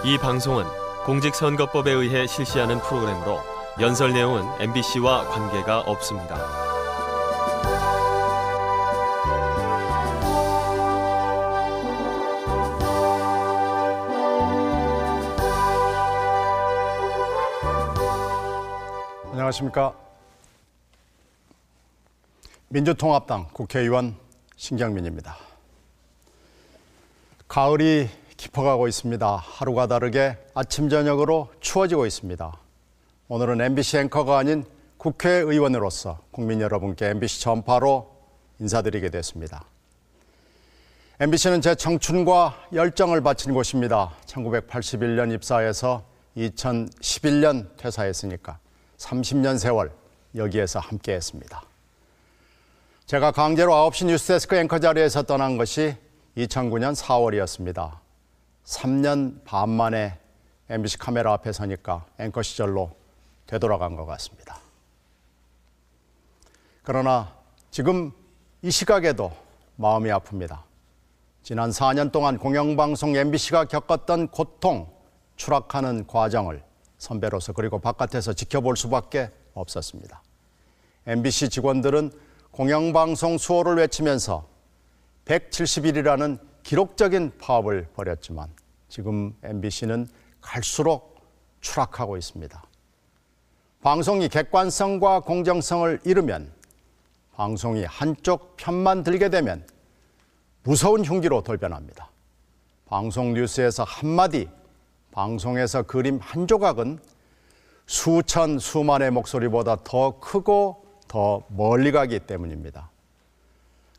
이 방송은 공직선거법에 의해 실시하는 프로그램으로 연설 내용은 MBC와 관계가 없습니다. 안녕하십니까. 민주통합당 국회의원 신경민입니다. 가을이 깊어가고 있습니다. 하루가 다르게 아침 저녁으로 추워지고 있습니다. 오늘은 MBC 앵커가 아닌 국회의원으로서 국민 여러분께 MBC 전파로 인사드리게 됐습니다. MBC는 제 청춘과 열정을 바친 곳입니다. 1981년 입사해서 2011년 퇴사했으니까 30년 세월 여기에서 함께했습니다. 제가 강제로 9시 뉴스데스크 앵커 자리에서 떠난 것이 2009년 4월이었습니다. 3년 반 만에 MBC 카메라 앞에 서니까 앵커 시절로 되돌아간 것 같습니다. 그러나 지금 이 시각에도 마음이 아픕니다. 지난 4년 동안 공영방송 MBC가 겪었던 고통, 추락하는 과정을 선배로서 그리고 바깥에서 지켜볼 수밖에 없었습니다. MBC 직원들은 공영방송 수호를 외치면서 170일이라는 기록적인 파업을 벌였지만 지금 MBC는 갈수록 추락하고 있습니다. 방송이 객관성과 공정성을 잃으면, 방송이 한쪽 편만 들게 되면 무서운 흉기로 돌변합니다. 방송 뉴스에서 한마디, 방송에서 그림 한 조각은 수천, 수만의 목소리보다 더 크고 더 멀리 가기 때문입니다.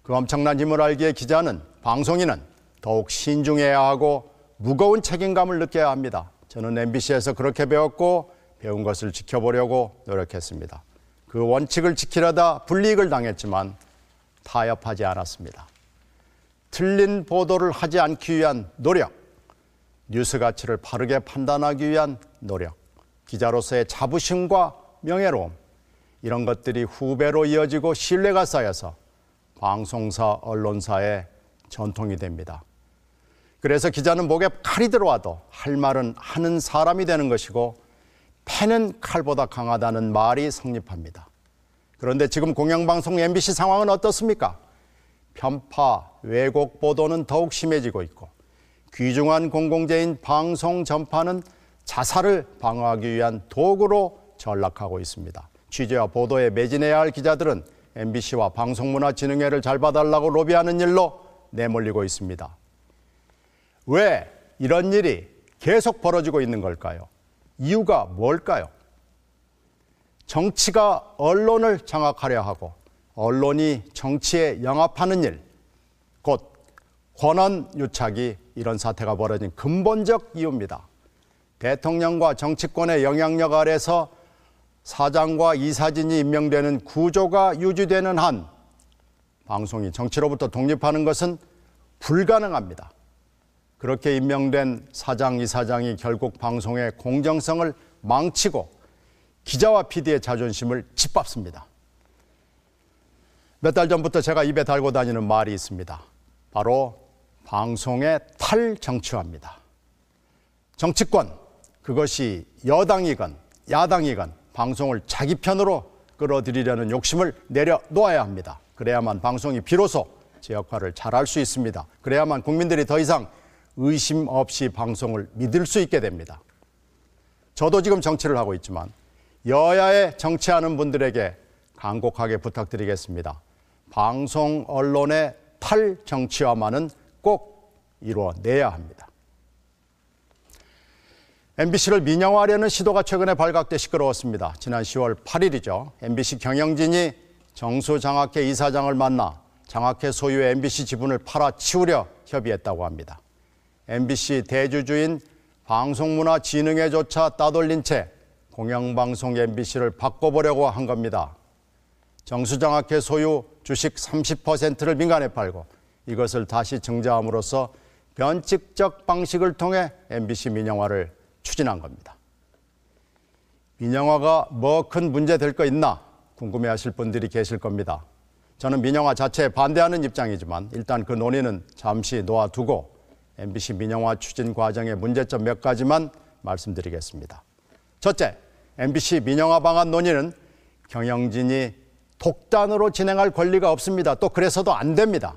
그 엄청난 힘을 알기에 기자는, 방송인은 더욱 신중해야 하고 무거운 책임감을 느껴야 합니다. 저는 MBC에서 그렇게 배웠고 배운 것을 지켜보려고 노력했습니다. 그 원칙을 지키려다 불이익을 당했지만 타협하지 않았습니다. 틀린 보도를 하지 않기 위한 노력, 뉴스 가치를 바르게 판단하기 위한 노력, 기자로서의 자부심과 명예로움, 이런 것들이 후배로 이어지고 신뢰가 쌓여서 방송사, 언론사의 전통이 됩니다. 그래서 기자는 목에 칼이 들어와도 할 말은 하는 사람이 되는 것이고, 패는 칼보다 강하다는 말이 성립합니다. 그런데 지금 공영방송 MBC 상황은 어떻습니까? 편파, 왜곡 보도는 더욱 심해지고 있고, 귀중한 공공재인 방송 전파는 자살을 방어하기 위한 도구로 전락하고 있습니다. 취재와 보도에 매진해야 할 기자들은 MBC와 방송문화진흥회를 잘 봐달라고 로비하는 일로 내몰리고 있습니다. 왜 이런 일이 계속 벌어지고 있는 걸까요? 이유가 뭘까요? 정치가 언론을 장악하려 하고 언론이 정치에 영합하는 일, 곧 권한 유착이 이런 사태가 벌어진 근본적 이유입니다. 대통령과 정치권의 영향력 아래서 사장과 이사진이 임명되는 구조가 유지되는 한 방송이 정치로부터 독립하는 것은 불가능합니다. 그렇게 임명된 사장, 이사장이 결국 방송의 공정성을 망치고 기자와 PD의 자존심을 짓밟습니다. 몇 달 전부터 제가 입에 달고 다니는 말이 있습니다. 바로 방송의 탈정치화입니다. 정치권, 그것이 여당이건 야당이건 방송을 자기 편으로 끌어들이려는 욕심을 내려놓아야 합니다. 그래야만 방송이 비로소 제 역할을 잘할 수 있습니다. 그래야만 국민들이 더 이상 의심 없이 방송을 믿을 수 있게 됩니다. 저도 지금 정치를 하고 있지만 여야에 정치하는 분들에게 간곡하게 부탁드리겠습니다. 방송 언론의 탈정치화만은 꼭 이루어내야 합니다. MBC를 민영화하려는 시도가 최근에 발각돼 시끄러웠습니다. 지난 10월 8일이죠. MBC 경영진이 정수장학회 이사장을 만나 장학회 소유의 MBC 지분을 팔아치우려 협의했다고 합니다. MBC 대주주인 방송문화진흥회조차 따돌린 채 공영방송 MBC를 바꿔보려고 한 겁니다. 정수장학회 소유 주식 30%를 민간에 팔고 이것을 다시 증자함으로써 변칙적 방식을 통해 MBC 민영화를 추진한 겁니다. 민영화가 뭐 큰 문제 될 거 있나 궁금해하실 분들이 계실 겁니다. 저는 민영화 자체에 반대하는 입장이지만 일단 그 논의는 잠시 놓아두고 MBC 민영화 추진 과정의 문제점 몇 가지만 말씀드리겠습니다. 첫째, MBC 민영화 방안 논의는 경영진이 독단으로 진행할 권리가 없습니다. 또 그래서도 안 됩니다.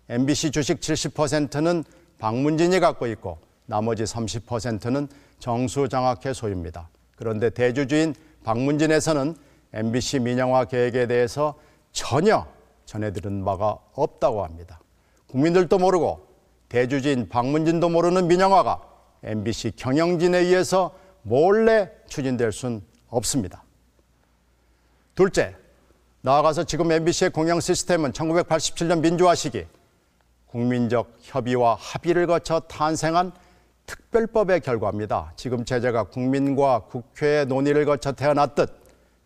MBC 주식 70%는 박문진이 갖고 있고 나머지 30%는 정수장학회 소유입니다. 그런데 대주주인 박문진에서는 MBC 민영화 계획에 대해서 전혀 전해들은 바가 없다고 합니다. 국민들도 모르고 대주주인 박문진도 모르는 민영화가 MBC 경영진에 의해서 몰래 추진될 수는 없습니다. 둘째, 나아가서 지금 MBC의 공영 시스템은 1987년 민주화 시기 국민적 협의와 합의를 거쳐 탄생한 특별법의 결과입니다. 지금 체제가 국민과 국회의 논의를 거쳐 태어났듯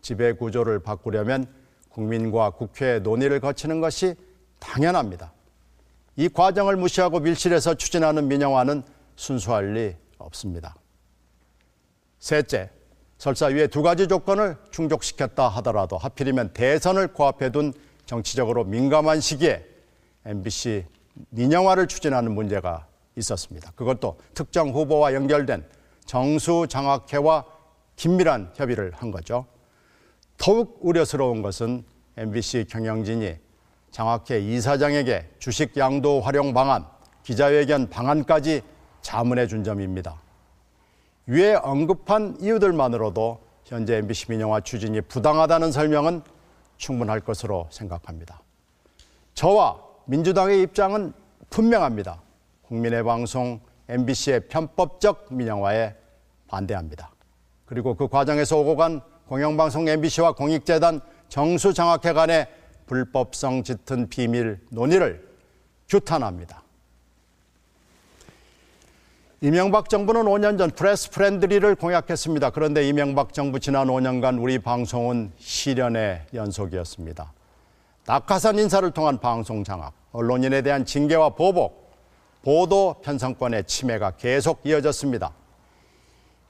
지배구조를 바꾸려면 국민과 국회의 논의를 거치는 것이 당연합니다. 이 과정을 무시하고 밀실에서 추진하는 민영화는 순수할 리 없습니다. 셋째, 설사 위에 두 가지 조건을 충족시켰다 하더라도 하필이면 대선을 코앞에 둔 정치적으로 민감한 시기에 MBC 민영화를 추진하는 문제가 있었습니다. 그것도 특정 후보와 연결된 정수장학회와 긴밀한 협의를 한 거죠. 더욱 우려스러운 것은 MBC 경영진이 장학회 이사장에게 주식 양도 활용 방안, 기자회견 방안까지 자문해 준 점입니다. 위에 언급한 이유들만으로도 현재 MBC 민영화 추진이 부당하다는 설명은 충분할 것으로 생각합니다. 저와 민주당의 입장은 분명합니다. 국민의 방송 MBC의 편법적 민영화에 반대합니다. 그리고 그 과정에서 오고 간 공영방송 MBC와 공익재단 정수장학회 간의 불법성 짙은 비밀 논의를 규탄합니다. 이명박 정부는 5년 전 프레스 프렌들리를 공약했습니다. 그런데 이명박 정부 지난 5년간 우리 방송은 시련의 연속이었습니다. 낙하산 인사를 통한 방송 장악, 언론인에 대한 징계와 보복, 보도 편성권의 침해가 계속 이어졌습니다.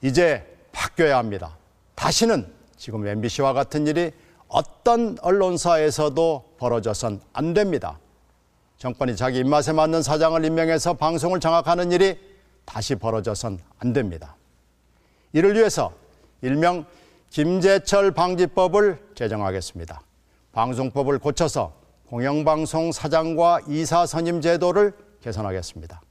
이제 바뀌어야 합니다. 다시는 지금 MBC와 같은 일이 어떤 언론사에서도 벌어져선 안 됩니다. 정권이 자기 입맛에 맞는 사장을 임명해서 방송을 장악하는 일이 다시 벌어져선 안 됩니다. 이를 위해서 일명 김재철 방지법을 제정하겠습니다. 방송법을 고쳐서 공영방송 사장과 이사 선임 제도를 개선하겠습니다.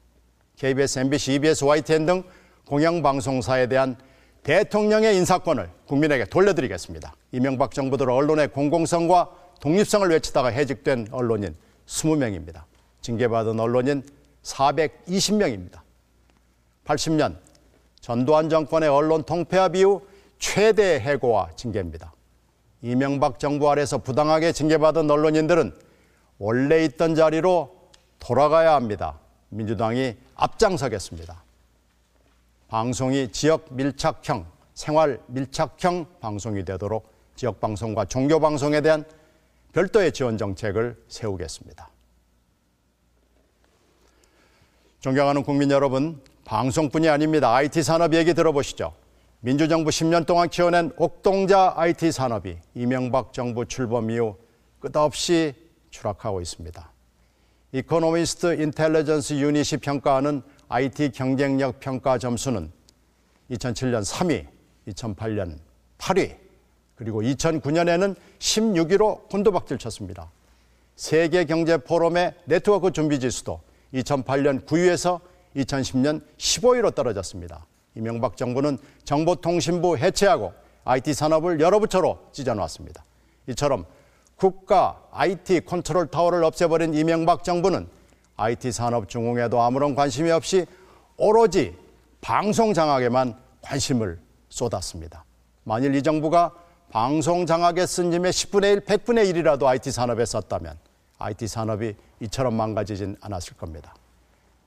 KBS, MBC, EBS, YTN 등 공영방송사에 대한 대통령의 인사권을 국민에게 돌려드리겠습니다. 이명박 정부 들어 언론의 공공성과 독립성을 외치다가 해직된 언론인 20명입니다. 징계받은 언론인 420명입니다. 80년 전두환 정권의 언론 통폐합 이후 최대 해고와 징계입니다. 이명박 정부 아래서 부당하게 징계받은 언론인들은 원래 있던 자리로 돌아가야 합니다. 민주당이 앞장서겠습니다. 방송이 지역 밀착형, 생활 밀착형 방송이 되도록 지역방송과 종교방송에 대한 별도의 지원 정책을 세우겠습니다. 존경하는 국민 여러분, 방송뿐이 아닙니다. IT 산업 얘기 들어보시죠. 민주정부 10년 동안 키워낸 옥동자 IT 산업이 이명박 정부 출범 이후 끝없이 추락하고 있습니다. 이코노미스트 인텔리전스 유닛이 평가하는 IT 경쟁력 평가 점수는 2007년 3위, 2008년 8위, 그리고 2009년에는 16위로 곤두박질 쳤습니다. 세계경제포럼의 네트워크 준비지수도 2008년 9위에서 2010년 15위로 떨어졌습니다. 이명박 정부는 정보통신부 해체하고 IT 산업을 여러 부처로 찢어놨습니다. 이처럼 국가 IT 컨트롤 타워를 없애버린 이명박 정부는 IT 산업 중흥에도 아무런 관심이 없이 오로지 방송 장악에만 관심을 쏟았습니다. 만일 이 정부가 방송 장악에 쓴 힘의 10분의 1, 100분의 1이라도 IT 산업에 썼다면 IT 산업이 이처럼 망가지진 않았을 겁니다.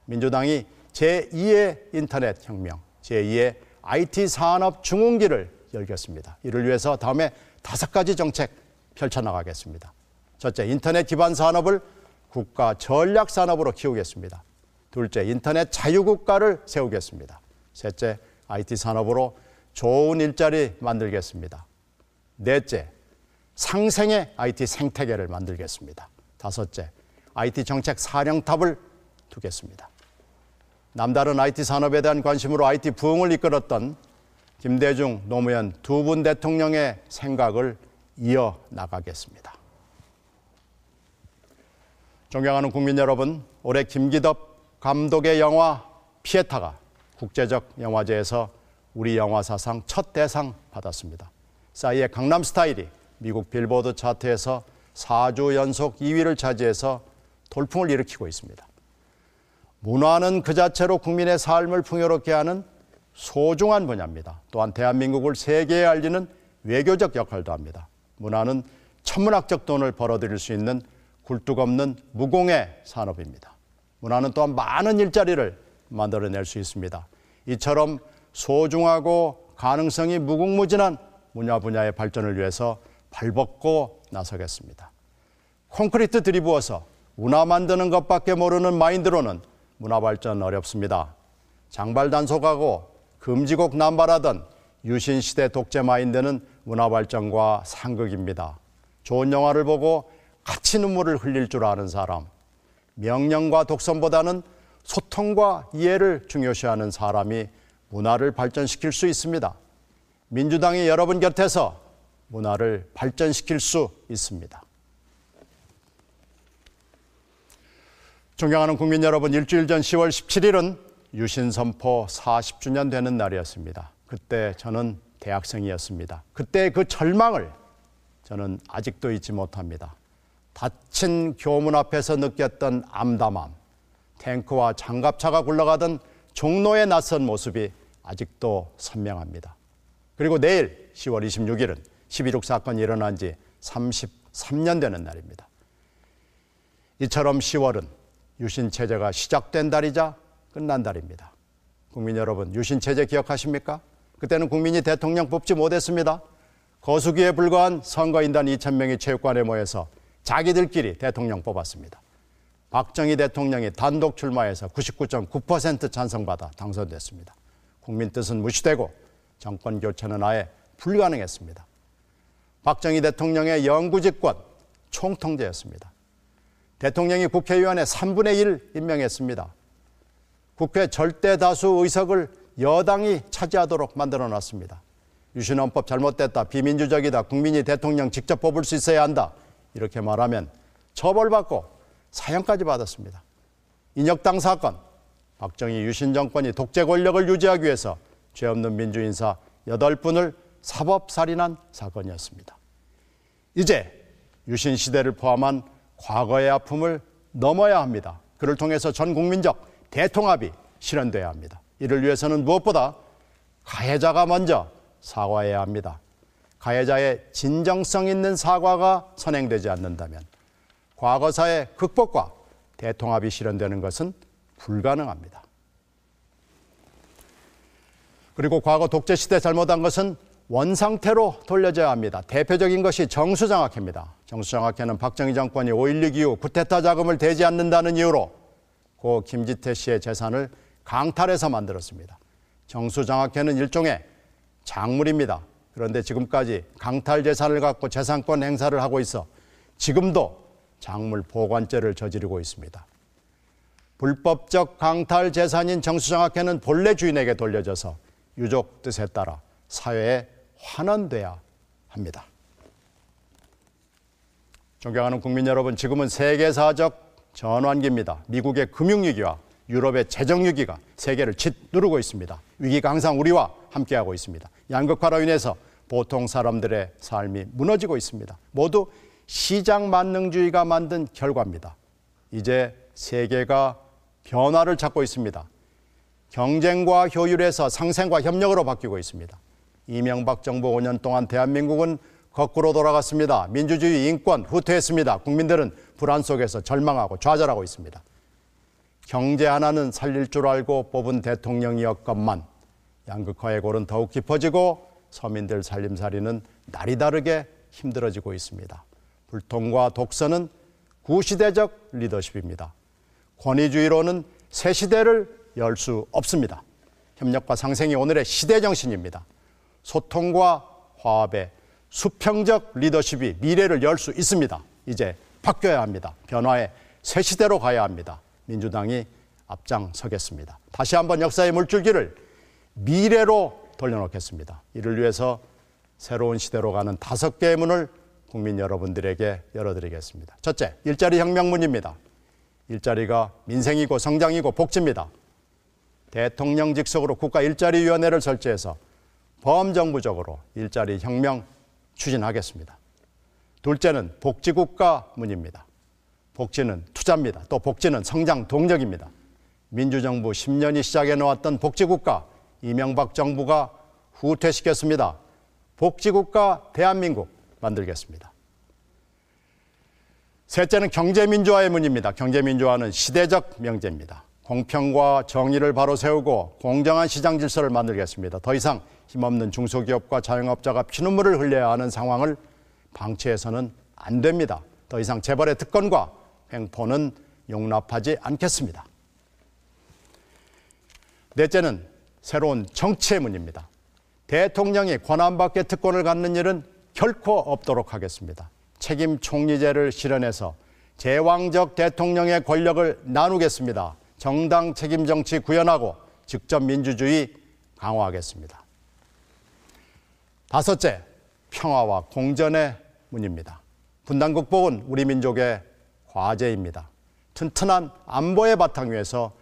민주당이 제2의 인터넷 혁명, 제2의 IT 산업 중흥기를 열겠습니다. 이를 위해서 다음에 5가지 정책 펼쳐나가겠습니다. 첫째, 인터넷 기반 산업을 국가 전략 산업으로 키우겠습니다. 둘째, 인터넷 자유국가를 세우겠습니다. 셋째, IT 산업으로 좋은 일자리 만들겠습니다. 넷째, 상생의 IT 생태계를 만들겠습니다. 다섯째, IT 정책 사령탑을 두겠습니다. 남다른 IT 산업에 대한 관심으로 IT 부흥을 이끌었던 김대중, 노무현 두 분 대통령의 생각을 이어나가겠습니다. 존경하는 국민 여러분, 올해 김기덕 감독의 영화 피에타가 국제적 영화제에서 우리 영화 사상 첫 대상 받았습니다. 싸이의 강남스타일이 미국 빌보드 차트에서 4주 연속 2위를 차지해서 돌풍을 일으키고 있습니다. 문화는 그 자체로 국민의 삶을 풍요롭게 하는 소중한 분야입니다. 또한 대한민국을 세계에 알리는 외교적 역할도 합니다. 문화는 천문학적 돈을 벌어들일 수 있는 굴뚝없는 무공의 산업입니다. 문화는 또한 많은 일자리를 만들어낼 수 있습니다. 이처럼 소중하고 가능성이 무궁무진한 문화 분야의 발전을 위해서 발벗고 나서겠습니다. 콘크리트 들이부어서 문화 만드는 것밖에 모르는 마인드로는 문화 발전 어렵습니다. 장발단속하고 금지곡 남발하던 유신시대 독재 마인드는 문화 발전과 상극입니다. 좋은 영화를 보고 같이 눈물을 흘릴 줄 아는 사람, 명령과 독선보다는 소통과 이해를 중요시하는 사람이 문화를 발전시킬 수 있습니다. 민주당이 여러분 곁에서 문화를 발전시킬 수 있습니다. 존경하는 국민 여러분, 일주일 전 10월 17일은 유신 선포 40주년 되는 날이었습니다. 그때 저는 대학생이었습니다. 그때 그 절망을 저는 아직도 잊지 못합니다. 닫힌 교문 앞에서 느꼈던 암담함, 탱크와 장갑차가 굴러가던 종로의 낯선 모습이 아직도 선명합니다. 그리고 내일 10월 26일은 11.6 사건이 일어난 지 33년 되는 날입니다. 이처럼 10월은 유신체제가 시작된 달이자 끝난 달입니다. 국민 여러분, 유신체제 기억하십니까? 그때는 국민이 대통령 뽑지 못했습니다. 거수기에 불과한 선거인단 2,000명이 체육관에 모여서 자기들끼리 대통령 뽑았습니다. 박정희 대통령이 단독 출마해서 99.9% 찬성받아 당선됐습니다. 국민 뜻은 무시되고 정권 교체는 아예 불가능했습니다. 박정희 대통령의 영구집권, 총통제였습니다. 대통령이 국회의원의 3분의 1 임명했습니다. 국회 절대 다수 의석을 여당이 차지하도록 만들어놨습니다. 유신헌법 잘못됐다, 비민주적이다, 국민이 대통령 직접 뽑을 수 있어야 한다, 이렇게 말하면 처벌받고 사형까지 받았습니다. 인혁당 사건, 박정희 유신 정권이 독재 권력을 유지하기 위해서 죄 없는 민주인사 8분을 사법살인한 사건이었습니다. 이제 유신 시대를 포함한 과거의 아픔을 넘어야 합니다. 그를 통해서 전 국민적 대통합이 실현돼야 합니다. 이를 위해서는 무엇보다 가해자가 먼저 사과해야 합니다. 가해자의 진정성 있는 사과가 선행되지 않는다면 과거사의 극복과 대통합이 실현되는 것은 불가능합니다. 그리고 과거 독재시대 잘못한 것은 원상태로 돌려줘야 합니다. 대표적인 것이 정수장학회입니다. 정수장학회는 박정희 정권이 5.16 이후 쿠데타 자금을 대지 않는다는 이유로 고 김지태 씨의 재산을 강탈해서 만들었습니다. 정수장학회는 일종의 작물입니다. 그런데 지금까지 강탈 재산을 갖고 재산권 행사를 하고 있어 지금도 작물 보관죄를 저지르고 있습니다. 불법적 강탈 재산인 정수장학회는 본래 주인에게 돌려져서 유족 뜻에 따라 사회에 환원돼야 합니다. 존경하는 국민 여러분, 지금은 세계사적 전환기입니다. 미국의 금융위기와 유럽의 재정위기가 세계를 짓누르고 있습니다. 위기가 항상 우리와 함께하고 있습니다. 양극화로 인해서 보통 사람들의 삶이 무너지고 있습니다. 모두 시장 만능주의가 만든 결과입니다. 이제 세계가 변화를 찾고 있습니다. 경쟁과 효율에서 상생과 협력으로 바뀌고 있습니다. 이명박 정부 5년 동안 대한민국은 거꾸로 돌아갔습니다. 민주주의, 인권 후퇴했습니다. 국민들은 불안 속에서 절망하고 좌절하고 있습니다. 경제 하나는 살릴 줄 알고 뽑은 대통령이었건만 양극화의 골은 더욱 깊어지고 서민들 살림살이는 날이 다르게 힘들어지고 있습니다. 불통과 독선은 구시대적 리더십입니다. 권위주의로는 새 시대를 열 수 없습니다. 협력과 상생이 오늘의 시대 정신입니다. 소통과 화합의 수평적 리더십이 미래를 열 수 있습니다. 이제 바뀌어야 합니다. 변화의 새 시대로 가야 합니다. 민주당이 앞장서겠습니다. 다시 한번 역사의 물줄기를 미래로 돌려놓겠습니다. 이를 위해서 새로운 시대로 가는 5개의 문을 국민 여러분들에게 열어드리겠습니다. 첫째, 일자리 혁명문입니다. 일자리가 민생이고 성장이고 복지입니다. 대통령 직속으로 국가일자리위원회를 설치해서 범정부적으로 일자리 혁명 추진하겠습니다. 둘째는 복지국가 문입니다. 복지는 투자입니다. 또 복지는 성장 동력입니다. 민주정부 10년이 시작해 놓았던 복지국가 이명박 정부가 후퇴시켰습니다. 복지국가 대한민국 만들겠습니다. 셋째는 경제민주화의 문입니다. 경제민주화는 시대적 명제입니다. 공평과 정의를 바로 세우고 공정한 시장 질서를 만들겠습니다. 더 이상 힘없는 중소기업과 자영업자가 피눈물을 흘려야 하는 상황을 방치해서는 안 됩니다. 더 이상 재벌의 특권과 횡포는 용납하지 않겠습니다. 넷째는 새로운 정치의 문입니다. 대통령이 권한 밖의 특권을 갖는 일은 결코 없도록 하겠습니다. 책임 총리제를 실현해서 제왕적 대통령의 권력을 나누겠습니다. 정당 책임 정치 구현하고 직접 민주주의 강화하겠습니다. 다섯째, 평화와 공전의 문입니다. 분단 극복은 우리 민족의 과제입니다. 튼튼한 안보의 바탕 위에서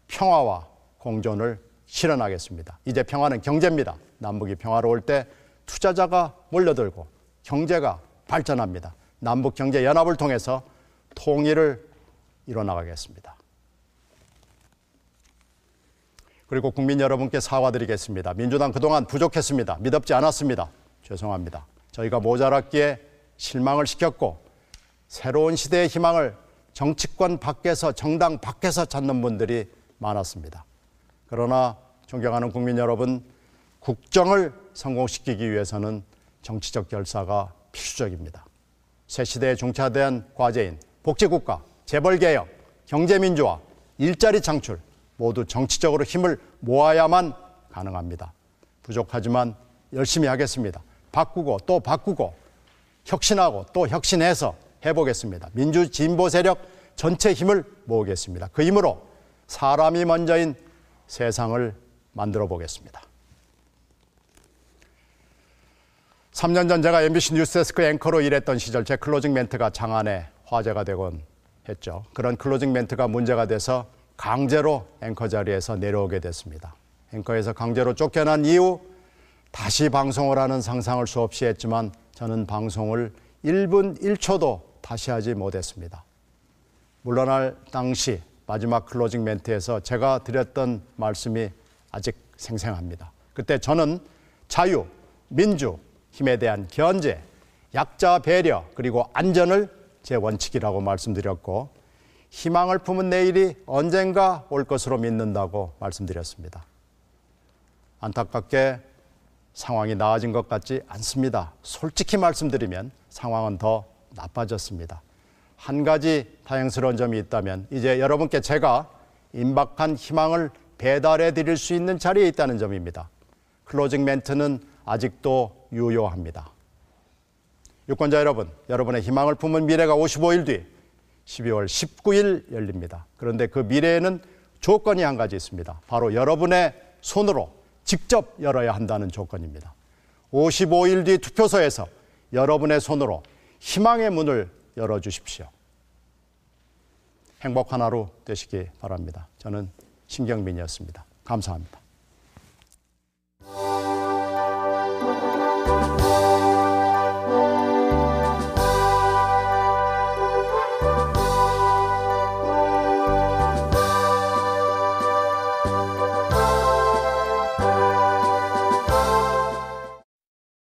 평화와 공존을 실현하겠습니다. 이제 평화는 경제입니다. 남북이 평화로울 때 투자자가 몰려들고 경제가 발전합니다. 남북경제연합을 통해서 통일을 이뤄나가겠습니다. 그리고 국민 여러분께 사과드리겠습니다. 민주당 그동안 부족했습니다. 믿업지 않았습니다. 죄송합니다. 저희가 모자랐기에 실망을 시켰고 새로운 시대의 희망을 정치권 밖에서 정당 밖에서 찾는 분들이 많았습니다. 그러나 존경하는 국민 여러분, 국정을 성공시키기 위해서는 정치적 결사가 필수적입니다. 새 시대에 중차대한 과제인 복지국가, 재벌개혁, 경제민주화, 일자리 창출 모두 정치적으로 힘을 모아야만 가능합니다. 부족하지만 열심히 하겠습니다. 바꾸고 또 바꾸고 혁신하고 또 혁신해서 해보겠습니다. 민주 진보 세력 전체 힘을 모으겠습니다. 그 힘으로 사람이 먼저인 세상을 만들어 보겠습니다. 3년 전 제가 MBC 뉴스데스크 앵커로 일했던 시절 제 클로징 멘트가 장안의 화제가 되곤 했죠. 그런 클로징 멘트가 문제가 돼서 강제로 앵커 자리에서 내려오게 됐습니다. 앵커에서 강제로 쫓겨난 이후 다시 방송을 하는 상상을 수없이 했지만 저는 방송을 1분 1초도 다시 하지 못했습니다. 물러날 당시 마지막 클로징 멘트에서 제가 드렸던 말씀이 아직 생생합니다. 그때 저는 자유, 민주, 힘에 대한 견제, 약자 배려, 그리고 안전을 제 원칙이라고 말씀드렸고 희망을 품은 내일이 언젠가 올 것으로 믿는다고 말씀드렸습니다. 안타깝게 상황이 나아진 것 같지 않습니다. 솔직히 말씀드리면 상황은 더 나빠졌습니다. 한 가지 다행스러운 점이 있다면 이제 여러분께 제가 임박한 희망을 배달해 드릴 수 있는 자리에 있다는 점입니다. 클로징 멘트는 아직도 유효합니다. 유권자 여러분, 여러분의 희망을 품은 미래가 55일 뒤 12월 19일 열립니다. 그런데 그 미래에는 조건이 한 가지 있습니다. 바로 여러분의 손으로 직접 열어야 한다는 조건입니다. 55일 뒤 투표소에서 여러분의 손으로 희망의 문을 열어주십시오. 행복한 하루 되시기 바랍니다. 저는 신경민이었습니다. 감사합니다.